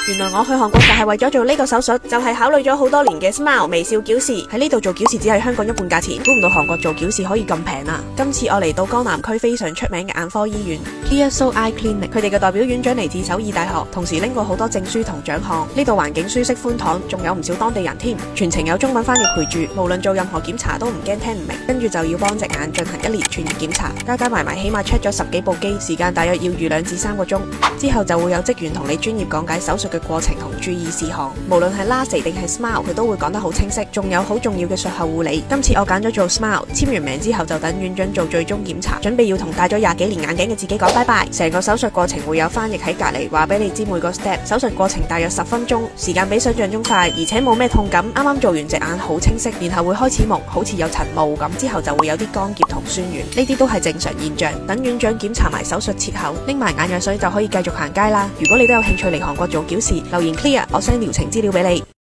原來我去韓國就係為咗做呢個手術，就係考慮咗好多年嘅 Smile 微笑矯視。喺呢度做矯視只係香港一半價錢，估唔到韓國做矯視可以咁平啊！今次我嚟到江南區非常出名嘅眼科醫院 Clear Soul Eye Clinic， 佢哋嘅代表院長嚟自首爾大學，同時拎過好多證書同獎項。呢度環境舒適寬敞，仲有唔少當地人添，全程有中文翻譯陪住，無論做任何檢查都唔驚聽唔明。跟住就要幫隻眼進行一連串嘅檢查，加埋起碼 check 咗10幾部機，時間大約要預2至3個鐘。之後就會有職員同你專業講解手術嘅過程同注意事項，無論係 LASIK 定係 Smile， 佢都會講得好清晰。仲有好重要嘅術後護理。今次我揀咗做 Smile， 簽完名之後就等院長做最終檢查，準備要同戴咗20幾年眼鏡嘅自己講拜拜。成個手術過程會有翻譯喺隔籬話俾你知每個 step。手術過程大約10分鐘，時間比想象中快，而且冇咩痛感。啱啱做完隻眼好清晰，然後會開始蒙，好似有層霧咁，之後就會有啲乾澀同酸軟，呢啲都係正常現象。等院長檢查埋手術切口，拎埋眼藥水就可以繼續行街啦。如果你都有興趣嚟韓國做矯視，留言 Clear， 我 send療程資料俾你。